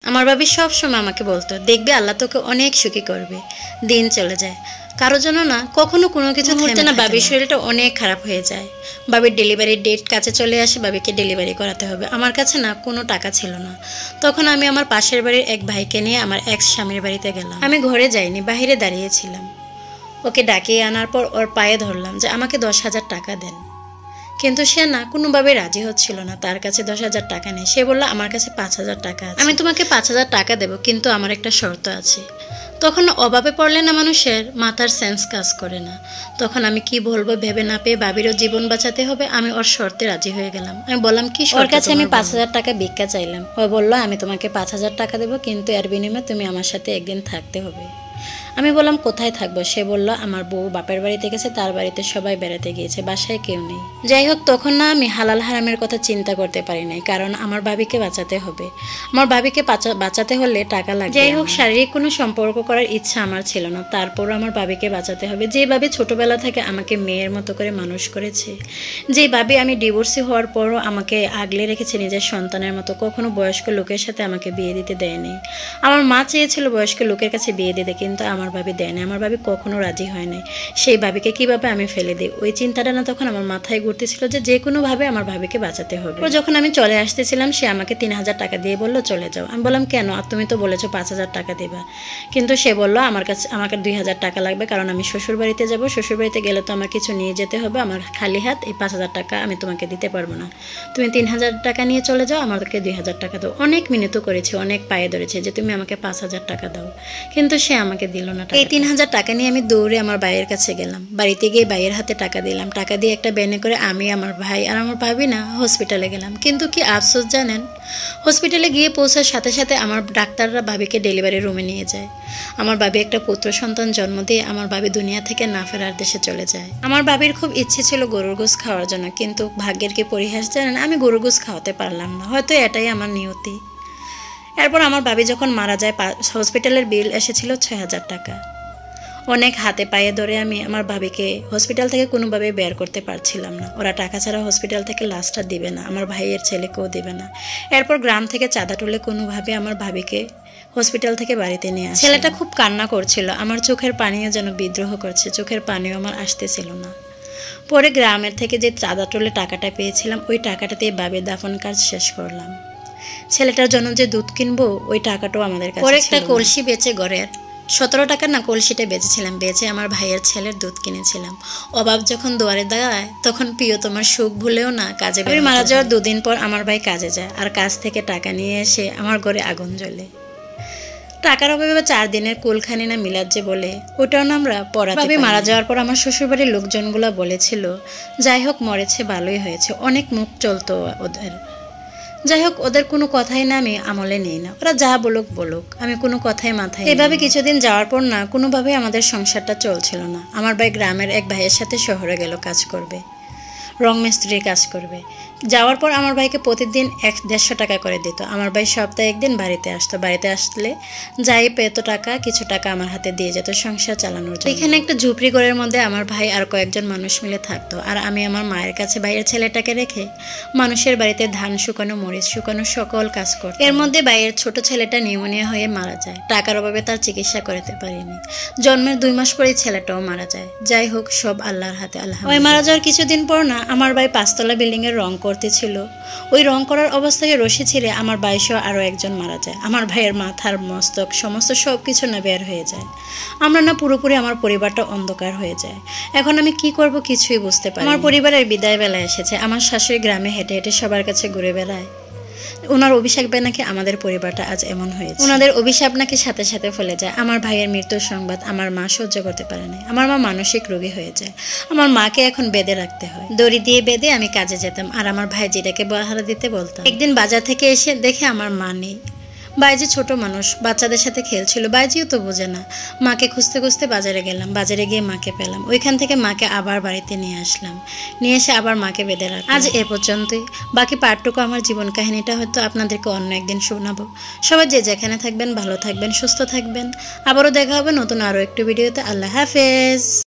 আমার ভাবি সব সময় আমাকে বলতো, দেখবে আল্লাহ তোকে অনেক সুখী করবে। দিন চলে যায়, কারোর জন্য না কখনো কোনো কিছু হতে না বাবির শরীরটা অনেক খারাপ হয়ে যায়। বাবির ডেলিভারির ডেট কাছে চলে আসে, বাবিকে ডেলিভারি করাতে হবে। আমার কাছে না কোনো টাকা ছিল না। তখন আমি আমার পাশের বাড়ির এক ভাইকে নিয়ে আমার এক্স স্বামীর বাড়িতে গেলাম। আমি ঘরে যাইনি, বাহিরে দাঁড়িয়েছিলাম। ওকে ডাকিয়ে আনার পর ওর পায়ে ধরলাম যে আমাকে 10,000 টাকা দেন, কিন্তু সে না কোনোভাবে রাজি হচ্ছিল না। তার কাছে 10,000 টাকা নেই। সে বলল আমার কাছে 5,000 টাকা আছে, আমি তোমাকে 5,000 টাকা দেবো, কিন্তু আমার একটা শর্ত আছে। তখন অভাবে পড়লে না মানুষের মাথার সেন্স কাজ করে না। তখন আমি কি বলবো ভেবে না পেয়ে, বাবিরও জীবন বাঁচাতে হবে, আমি ওর শর্তে রাজি হয়ে গেলাম। আমি বললাম কি, ওর কাছে আমি 5,000 টাকা ভিক্ষা চাইলাম। ও বললো আমি তোমাকে 5,000 টাকা দেবো, কিন্তু এর বিনিময়ে তুমি আমার সাথে একদিন থাকতে হবে। আমি বললাম কোথায় থাকবো? সে বলল আমার বউ বাপের বাড়িতে গেছে, তার বাড়িতে সবাই বেড়াতে গিয়েছে, বাসায় কেউ নেই। যাই হোক, তখন না আমি হালাল হারামের কথা চিন্তা করতে পারি নাই, কারণ আমার ভাবিকে বাঁচাতে হবে। আমার ভাবিকে বাঁচাতে হলে টাকা লাগবে। যাই হোক, শারীরিক কোনো সম্পর্ক করার ইচ্ছা আমার ছিল না, তারপরও আমার ভাবিকে বাঁচাতে হবে। যেভাবে ছোটবেলা থেকে আমাকে মেয়ের মতো করে মানুষ করেছে, যেভাবে আমি ডিভোর্সি হওয়ার পরও আমাকে আগলে রেখেছে নিজের সন্তানের মতো, কখনো বয়স্ক লোকের সাথে আমাকে বিয়ে দিতে দেয়নি। আমার মা চেয়েছিল বয়স্ক লোকের কাছে বিয়ে দিতে, কিন্তু আমার ভাবি দেয় না। আমার ভাবি কখনো রাজি হয় নাই। সেই ভাবিকে কিভাবে আমি ফেলে দিই, ওই চিন্তাটা না তখন আমার মাথায় ঘুরতেছিল যে কোনোভাবে আমার ভাবিকে বাঁচাতে হবে। যখন আমি চলে আসতেছিলাম, সে আমাকে 3,000 টাকা দিয়ে বললো চলে যাও। আমি বললাম কেন? আর তুমি তো বলেছো 5,000 টাকা দেবা। কিন্তু সে বললো আমাকে 2,000 টাকা লাগবে, কারণ আমি শ্বশুর বাড়িতে যাবো। শ্বশুর বাড়িতে গেলে তো আমার কিছু নিয়ে যেতে হবে, আমার খালি হাত এই 5,000 টাকা আমি তোমাকে দিতে পারবো না। তুমি 3,000 টাকা নিয়ে চলে যাও, আমাকে 2,000 টাকা দাও। অনেক মিনতি করেছে, অনেক পায়ে ধরেছে যে তুমি আমাকে 5,000 টাকা দাও, কিন্তু সে আমাকে দিল না। এই 3,000 টাকা নিয়ে আমি দৌড়ে আমার ভাইয়ের কাছে গেলাম। বাড়িতে গিয়ে ভাইয়ের হাতে টাকা দিলাম। টাকা দিয়ে একটা ব্যানে করে আমি, আমার ভাই আর আমার ভাবি না হসপিটালে গেলাম। কিন্তু কি আফসোস জানেন, হসপিটালে গিয়ে পৌঁছার সাথে সাথে আমার ডাক্তাররা ভাবিকে ডেলিভারি রুমে নিয়ে যায়। আমার ভাবি একটা পুত্র সন্তান জন্ম দিয়ে আমার ভাবি দুনিয়া থেকে না ফেরার দেশে চলে যায়। আমার ভাবির খুব ইচ্ছে ছিল গরুর গোশ খাওয়ার জন্য, কিন্তু ভাগ্যের কি পরিহাস জানেন, আমি গরুর গোশ খাওয়াতে পারলাম না। হয়তো এটাই আমার নিয়তি। এরপর আমার ভাবি যখন মারা যায়, হসপিটালের বিল এসেছিল 6,000 টাকা। অনেক হাতে পায়ে ধরে আমি আমার ভাবিকে হসপিটাল থেকে কোনোভাবে বের করতে পারছিলাম না। ওরা টাকা ছাড়া হসপিটাল থেকে লাশটা দিবে না, আমার ভাইয়ের ছেলেকেও দিবে না। এরপর গ্রাম থেকে চাঁদা তুলে কোনোভাবে আমার ভাবিকে হসপিটাল থেকে বাড়িতে নিয়ে আসে। ছেলেটা খুব কান্না করছিল, আমার চোখের পানিও যেন বিদ্রোহ করছে, চোখের পানিও আমার আসতেছিল না। পরে গ্রামের থেকে যে চাঁদা তুলে টাকাটা পেয়েছিলাম, ওই টাকাটা দিয়ে ভাবির দাফন কাজ শেষ করলাম। ছেলেটার জন্য যে দুধ কিনবো, ওই টাকাটাও আমাদের কাছে ছিল না। একটা কলসি বেচে ঘরের 17 টাকা না কলসিটা বেচেছিলাম, বেচে আমার ভাইয়ের ছেলের দুধ কিনেছিলাম। অভাব যখন দুয়ারে দাঁড়ায়, তখন প্রিয় তোমার সুখ ভুলেও না কাজে বের। মারা যাওয়ার 2 দিন পর আমার ভাই কাজে যায়, আর কাজ থেকে টাকা নিয়ে এসে আমার ঘরে আগুন জ্বলে। টাকার অভাবে 4 দিনের কুলখানি না মিলাদ যে বলে, ওটাও না আমরা পড়াতে। ভাবি মারা যাওয়ার পর আমার শ্বশুরবাড়ির লোকজনগুলো বলেছিল, যাই হোক মরেছে ভালোই হয়েছে, অনেক মুখ চলতো ওদের। যাই হোক, ওদের কোনো কথাই না আমি আমলে নেই না, ওরা যা বলুক বলুক, আমি কোনো কথাই মাথায়। এভাবে কিছুদিন যাওয়ার পর না কোনোভাবেই আমাদের সংসারটা চলছিল না। আমার ভাই গ্রামের এক ভাইয়ের সাথে শহরে গেল কাজ করবে, রং মিস্ত্রির কাজ করবে। যাওয়ার পর আমার ভাইকে প্রতিদিন 150 টাকা করে দিত। আমার ভাই সপ্তাহে একদিন বাড়িতে আসতো। বাড়িতে আসলে যাই পেত টাকা, কিছু টাকা আমার হাতে দিয়ে যেত সংসার চালানোর জন্য। এখানে একটা ঝুপড়ি ঘরের মধ্যে আমার ভাই আর কয়েকজন মানুষ মিলে থাকতো, আর আমি আমার মায়ের কাছে ভাইয়ের ছেলেটাকে রেখে মানুষের বাড়িতে ধান শুকানো, মরিচ শুকানো, সকল কাজ করতো। এর মধ্যে ভাইয়ের ছোট ছেলেটা নিউমোনিয়া হয়ে মারা যায়। টাকার অভাবে তার চিকিৎসা করতে পারিনি। জন্মের 2 মাস পরেই ছেলেটাও মারা যায়। যাই হোক, সব আল্লাহর হাতে। আল্লাহ। মারা যাওয়ার কিছুদিন পর না আমার ভাই 5তলা বিল্ডিং এর রং করতেছিল। ওই রং করার অবস্থায় রশি ছিঁড়ে আমার ভাই সহ আরো একজন মারা যায়। আমার ভাইয়ের মাথার মস্তক সমস্ত সবকিছু না বের হয়ে যায়। আমরা না পুরোপুরি আমার পরিবারটা অন্ধকার হয়ে যায়। এখন আমি কি করব কিছুই বুঝতে পারি। আমার পরিবারের বিদায় বেলা এসেছে। আমার শাশুড়ি গ্রামে হেঁটে হেঁটে সবার কাছে ঘুরে বেড়ায়। ওনার অভিশাপে নাকি আমাদের পরিবারটা আজ এমন হয়েছে। ওনাদের অভিশাপ নাকি সাথে সাথে ফলে যায়। আমার ভাইয়ের মৃত্যুর সংবাদ আমার মা সহ্য করতে পারে না। আমার মা মানসিক রোগী হয়ে যায়। আমার মাকে এখন বেঁধে রাখতে হয়। দড়ি দিয়ে বেঁধে আমি কাজে যেতাম, আর আমার ভাই যেটাকে পাহারা দিতে বলতাম। একদিন বাজার থেকে এসে দেখে আমার মা নেই। বাইজি ছোট মানুষ, বাচ্চাদের সাথে খেলছিল। বাইজিও তো বোঝে না। মাকে খুঁজতে খুঁজতে বাজারে গেলাম। বাজারে গিয়ে মাকে পেলাম। ওইখান থেকে মাকে আবার বাড়িতে নিয়ে আসলাম। নিয়ে এসে আবার মাকে বেঁধে রাখলাম। আজ এ পর্যন্তই। বাকি পার্টটুকু আমার জীবন কাহিনীটা হয়তো আপনাদেরকে অন্য একদিন শোনাবো। সবাই যে যেখানে থাকবেন ভালো থাকবেন, সুস্থ থাকবেন। আবারও দেখা হবে নতুন আরও একটু ভিডিওতে। আল্লাহ হাফেজ।